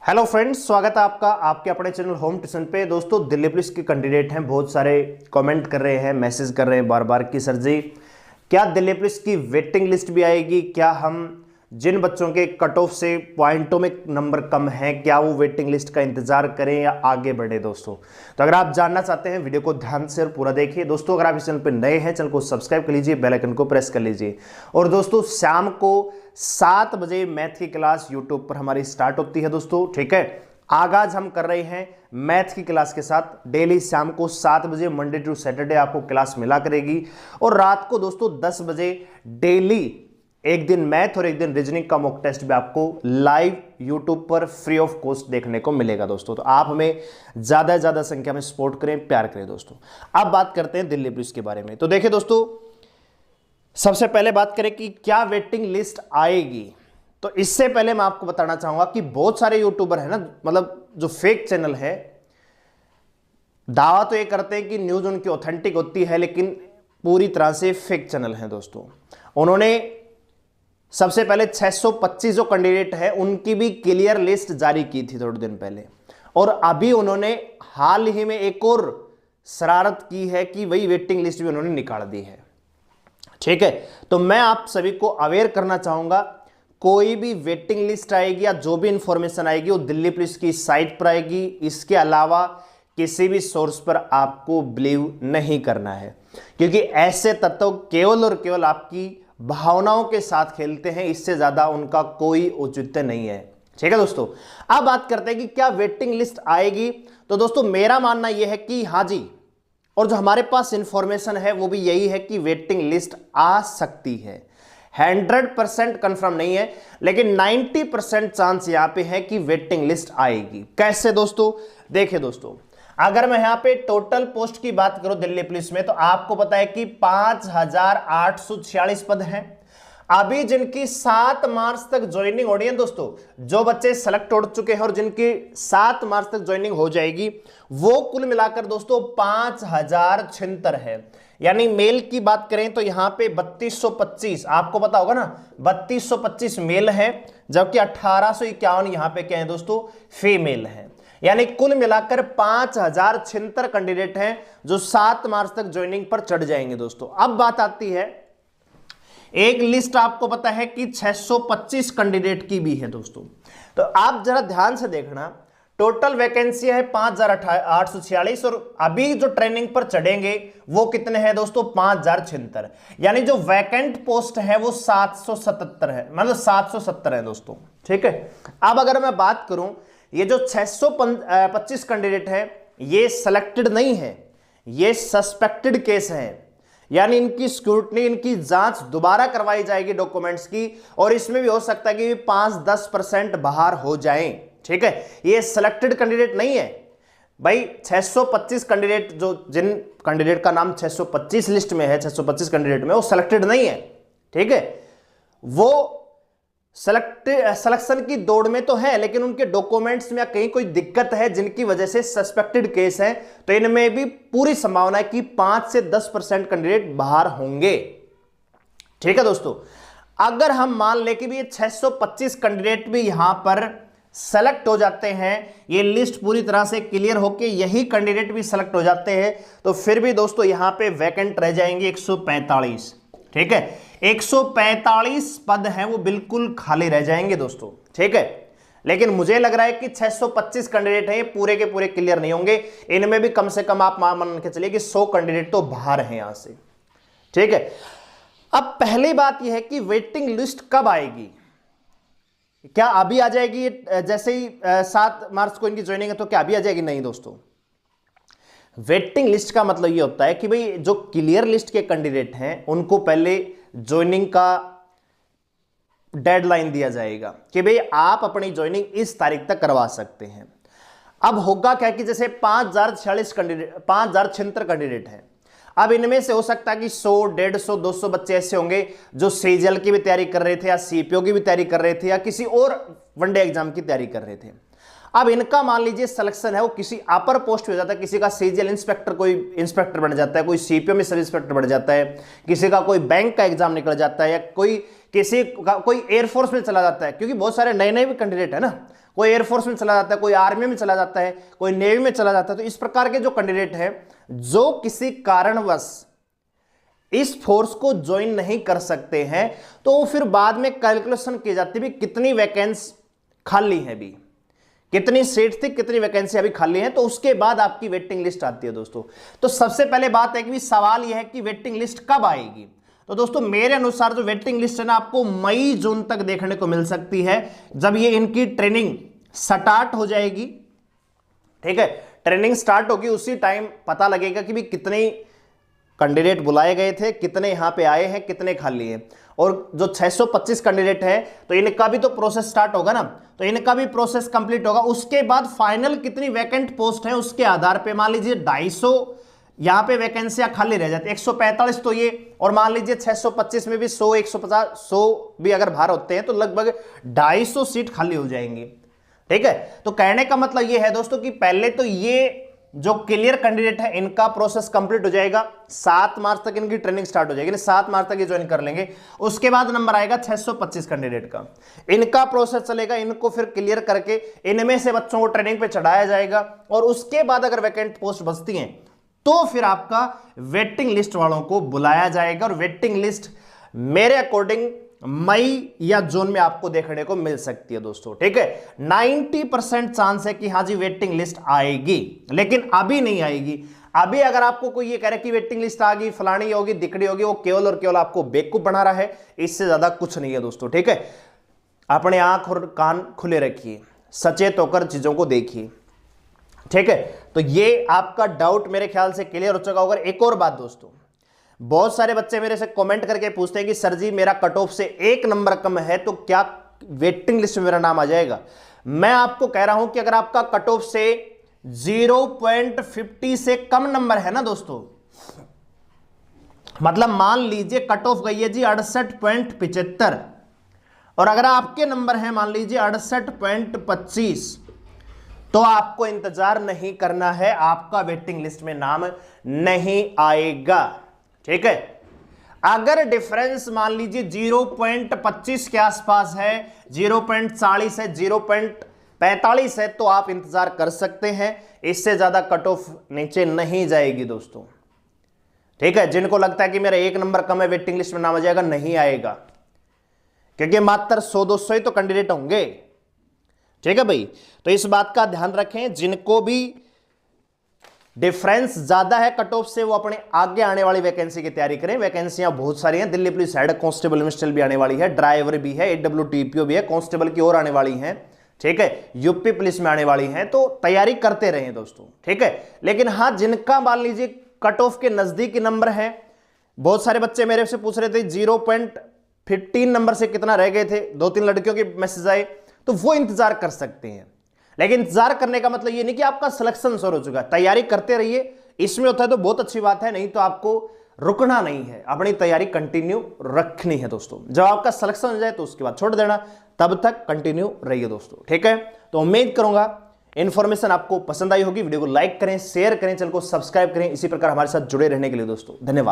Hello friends, स्वागत है आपका आपके अपने चैनल होम ट्यूशन पे। दोस्तों, दिल्ली पुलिस के कैंडिडेट हैं, बहुत सारे कमेंट कर रहे हैं, मैसेज कर रहे हैं बार बार कि सर जी क्या दिल्ली पुलिस की वेटिंग लिस्ट भी आएगी, क्या हम जिन बच्चों के कट ऑफ से पॉइंटों में नंबर कम हैं क्या वो वेटिंग लिस्ट का इंतजार करें या आगे बढ़े। दोस्तों, तो अगर आप जानना चाहते हैं वीडियो को ध्यान से और पूरा देखिए। दोस्तों, अगर आप इस चैनल पर नए हैं, चैनल को सब्सक्राइब कर लीजिए, बेल आइकन को प्रेस कर लीजिए। और दोस्तों, शाम को 7 बजे मैथ की क्लास यूट्यूब पर हमारी स्टार्ट होती है। दोस्तों, ठीक है, आगाज हम कर रहे हैं मैथ की क्लास के साथ। डेली शाम को 7 बजे मंडे टू सैटरडे आपको क्लास मिला करेगी। और रात को दोस्तों 10 बजे डेली एक दिन मैथ और एक दिन रीजनिंग का मॉक टेस्ट भी आपको लाइव यूट्यूब पर फ्री ऑफ कॉस्ट देखने को मिलेगा। दोस्तों, तो आप हमें ज्यादा से ज्यादा संख्या में सपोर्ट करें, प्यार करें। दोस्तों, अब बात करते हैं दिल्ली पुलिस के बारे में। तो देखिए दोस्तों, सबसे पहले बात करें कि क्या वेटिंग लिस्ट आएगी। तो इससे पहले मैं आपको बताना चाहूंगा कि बहुत सारे यूट्यूबर है ना, मतलब जो फेक चैनल है, दावा तो ये करते हैं कि न्यूज उनकी ऑथेंटिक होती है, लेकिन पूरी तरह से फेक चैनल है। दोस्तों, उन्होंने सबसे पहले 625 जो कैंडिडेट है उनकी भी क्लियर लिस्ट जारी की थी थोड़े दिन पहले, और अभी उन्होंने हाल ही में एक और शरारत की है कि वही वेटिंग लिस्ट भी उन्होंने निकाल दी है। ठीक है, तो मैं आप सभी को अवेयर करना चाहूंगा, कोई भी वेटिंग लिस्ट आएगी या जो भी इंफॉर्मेशन आएगी वो दिल्ली पुलिस की साइट पर आएगी। इसके अलावा किसी भी सोर्स पर आपको बिलीव नहीं करना है, क्योंकि ऐसे तत्व केवल और केवल आपकी भावनाओं के साथ खेलते हैं, इससे ज्यादा उनका कोई औचित्य नहीं है। ठीक है दोस्तों, अब बात करते हैं कि क्या वेटिंग लिस्ट आएगी। तो दोस्तों, मेरा मानना यह है कि हाँ जी, और जो हमारे पास इंफॉर्मेशन है वो भी यही है कि वेटिंग लिस्ट आ सकती है। 100% कंफर्म नहीं है, लेकिन 90% चांस यहां पे है कि वेटिंग लिस्ट आएगी। कैसे दोस्तों? देखिए दोस्तों, अगर मैं यहां पे टोटल पोस्ट की बात करूं दिल्ली पुलिस में, तो आपको पता है कि 5846 पद हैं। अभी जिनकी 7 मार्च तक ज्वाइनिंग हो रही है दोस्तों, जो बच्चे सेलेक्ट हो चुके हैं और जिनकी 7 मार्च तक ज्वाइनिंग हो जाएगी, वो कुल मिलाकर दोस्तों 5076 है। यानी मेल की बात करें तो यहां पे 3225, आपको पता होगा ना, 3225 मेल है, जबकि 1851 यहां पे क्या है दोस्तों, फीमेल है। यानी कुल मिलाकर 5076 कैंडिडेट हैं जो 7 मार्च तक ज्वाइनिंग पर चढ़ जाएंगे। दोस्तों, अब बात आती है, एक लिस्ट आपको पता है कि 625 कैंडिडेट की भी है। दोस्तों, तो आप जरा ध्यान से देखना, टोटल वैकेंसी है 5846 और अभी जो ट्रेनिंग पर चढ़ेंगे वो कितने हैं दोस्तों, 5076। यानी जो वैकेंट पोस्ट है वो 777 है, मतलब 770 है दोस्तों। ठीक है, अब अगर मैं बात करूं, ये जो 625 कैंडिडेट है ये सिलेक्टेड नहीं है, ये सस्पेक्टेड केस है। यानी इनकी स्क्रूटनी, इनकी जांच दोबारा करवाई जाएगी डॉक्यूमेंट्स की, और इसमें भी हो सकता है कि 5-10% बाहर हो जाएं। ठीक है, ये सिलेक्टेड कैंडिडेट नहीं है भाई। 625 कैंडिडेट, जो जिन कैंडिडेट का नाम 625 लिस्ट में है, 625 कैंडिडेट में, वो सिलेक्टेड नहीं है। ठीक है, वो सिलेक्शन की दौड़ में तो है, लेकिन उनके डॉक्यूमेंट्स में कहीं कोई दिक्कत है जिनकी वजह से सस्पेक्टेड केस है। तो इनमें भी पूरी संभावना है कि 5 से 10% कैंडिडेट बाहर होंगे। ठीक है दोस्तों, अगर हम मान लें कि भी ये 625 कैंडिडेट भी यहां पर सेलेक्ट हो जाते हैं, ये लिस्ट पूरी तरह से क्लियर होके यही कैंडिडेट भी सेलेक्ट हो जाते हैं, तो फिर भी दोस्तों यहां पे वैकेंट रह जाएंगे 145। ठीक है, 145 पद हैं वो बिल्कुल खाली रह जाएंगे दोस्तों। ठीक है, लेकिन मुझे लग रहा है कि 625 कैंडिडेट हैं, ये पूरे के पूरे क्लियर नहीं होंगे। इनमें भी कम से कम आप मान के चलिए कि 100 कैंडिडेट तो बाहर हैं यहां से। ठीक है, अब पहली बात यह है कि वेटिंग लिस्ट कब आएगी, क्या अभी आ जाएगी? जैसे ही 7 मार्च को इनकी ज्वाइनिंग है तो क्या अभी आ जाएगी? नहीं दोस्तों, वेटिंग लिस्ट का मतलब यह होता है कि भाई जो क्लियर लिस्ट के कैंडिडेट हैं उनको पहले ज्वाइनिंग का डेडलाइन दिया जाएगा कि भाई आप अपनी ज्वाइनिंग इस तारीख तक करवा सकते हैं। अब होगा क्या कि जैसे 5046 कैंडिडेट, 5076 कैंडिडेट हैं, अब इनमें से हो सकता है कि 100, 150, 200 बच्चे ऐसे होंगे जो सीजीएल की भी तैयारी कर रहे थे, या सीपीओ की भी तैयारी कर रहे थे, या किसी और वनडे एग्जाम की तैयारी कर रहे थे। अब इनका मान लीजिए सिलेक्शन है वो किसी अपर पोस्ट पे हो जाता है, किसी का सीजीएल इंस्पेक्टर, कोई इंस्पेक्टर बन जाता है, कोई सीपीओ में सब इंस्पेक्टर बन जाता है, किसी का कोई बैंक का एग्जाम निकल जाता है, या कोई किसी का कोई एयरफोर्स में चला जाता है, क्योंकि बहुत सारे नए नए भी कैंडिडेट है ना, कोई एयरफोर्स में चला जाता है, कोई आर्मी में चला जाता है, कोई नेवी में चला जाता है। तो इस प्रकार के जो कैंडिडेट है जो किसी कारणवश इस फोर्स को ज्वाइन नहीं कर सकते हैं, तो फिर बाद में कैलकुलेशन की जाती है कितनी वैकेंसी खाली है, भी कितनी सीट थी, कितनी वैकेंसी अभी खाली है, तो उसके बाद आपकी वेटिंग लिस्ट आती है दोस्तों। तो सबसे पहले बात है कि सवाल यह है कि वेटिंग लिस्ट कब आएगी। तो दोस्तों मेरे अनुसार जो वेटिंग लिस्ट है ना, आपको मई जून तक देखने को मिल सकती है, जब ये इनकी ट्रेनिंग स्टार्ट हो जाएगी। ठीक है, ट्रेनिंग स्टार्ट होगी उसी टाइम पता लगेगा कि भी कितने कैंडिडेट बुलाए गए थे, कितने यहां पे आए हैं, कितने खाली हैं। और जो 625 कैंडिडेट है तो इनका भी तो प्रोसेस स्टार्ट होगा ना, तो इनका भी प्रोसेस कंप्लीट होगा। उसके बाद फाइनल कितनी वैकेंट पोस्ट है उसके आधार पे मान लीजिए 250 यहां पे वैकेंसियां खाली रह जाती है, 145 तो ये, और मान लीजिए 625 में भी 100, 150, 100 भी अगर बाहर होते हैं तो लगभग 250 सीट खाली हो जाएंगी। ठीक है, तो कहने का मतलब ये है दोस्तों कि पहले तो ये जो क्लियर कैंडिडेट है इनका प्रोसेस कंप्लीट हो जाएगा, 7 मार्च तक इनकी ट्रेनिंग स्टार्ट हो जाएगी, 7 मार्च तक ये ज्वाइन कर लेंगे। उसके बाद नंबर आएगा 625 कैंडिडेट का, इनका प्रोसेस चलेगा, इनको फिर क्लियर करके इनमें से बच्चों को ट्रेनिंग पे चढ़ाया जाएगा। और उसके बाद अगर वैकेंट पोस्ट बचती हैं तो फिर आपका वेटिंग लिस्ट वालों को बुलाया जाएगा, और वेटिंग लिस्ट मेरे अकॉर्डिंग मई या जून में आपको देखने को मिल सकती है दोस्तों। ठीक है, 90% चांस है कि हाँ जी वेटिंग लिस्ट आएगी, लेकिन अभी नहीं आएगी। अभी अगर आपको कोई ये कह रहा है कि वेटिंग लिस्ट आ गई, फलानी होगी, दिखड़ी होगी, वो केवल और केवल आपको बेवकूफ बना रहा है, इससे ज्यादा कुछ नहीं है दोस्तों। ठीक है, अपने आंख और कान खुले रखिए, सचेत होकर चीजों को देखिए। ठीक है, तो ये आपका डाउट मेरे ख्याल से क्लियर हो चुका होगा। एक और बात दोस्तों, बहुत सारे बच्चे मेरे से कमेंट करके पूछते हैं कि सर जी मेरा कट ऑफ से 1 नंबर कम है तो क्या वेटिंग लिस्ट में मेरा नाम आ जाएगा। मैं आपको कह रहा हूं कि अगर आपका कट ऑफ से 0.50 से कम नंबर है ना दोस्तों, मतलब मान लीजिए कट ऑफ गई है जी 68.75, और अगर आपके नंबर है मान लीजिए 68.25, तो आपको इंतजार नहीं करना है, आपका वेटिंग लिस्ट में नाम नहीं आएगा। ठीक है, अगर डिफरेंस मान लीजिए 0.25 के आसपास है, 0.40 है, 0.45 है, तो आप इंतजार कर सकते हैं, इससे ज्यादा कट ऑफ नीचे नहीं जाएगी दोस्तों। ठीक है, जिनको लगता है कि मेरा 1 नंबर कम है वेटिंग लिस्ट में नाम आ जाएगा, नहीं आएगा, क्योंकि मात्र 100-200 ही तो कैंडिडेट होंगे। ठीक है भाई, तो इस बात का ध्यान रखें, जिनको भी डिफरेंस ज्यादा है कट ऑफ से, वो अपने आगे आने वाली वैकेंसी की तैयारी करें। वैकेंसियां बहुत सारी हैं, दिल्ली पुलिस हेड कांस्टेबल इन्वेस्टल भी आने वाली है, ड्राइवर भी है, AWTPO भी है, कांस्टेबल की ओर आने वाली है। ठीक है, यूपी पुलिस में आने वाली है, तो तैयारी करते रहें दोस्तों। ठीक है, लेकिन हाँ जिनका मान लीजिए कट ऑफ के नजदीक नंबर है, बहुत सारे बच्चे मेरे से पूछ रहे थे 0.15 नंबर से कितना रह गए थे, 2-3 लड़कियों के मैसेज आए, तो वो इंतजार कर सकते हैं। लेकिन इंतजार करने का मतलब ये नहीं कि आपका सिलेक्शन शुरू हो चुका है, तैयारी करते रहिए, इसमें होता है तो बहुत अच्छी बात है, नहीं तो आपको रुकना नहीं है, अपनी तैयारी कंटिन्यू रखनी है दोस्तों। जब आपका सिलेक्शन हो जाए तो उसके बाद छोड़ देना, तब तक कंटिन्यू रहिए दोस्तों। ठीक है, तो उम्मीद करूंगा इंफॉर्मेशन आपको पसंद आई होगी। वीडियो को लाइक करें, शेयर करें, चैनल को सब्सक्राइब करें, इसी प्रकार हमारे साथ जुड़े रहने के लिए दोस्तों धन्यवाद।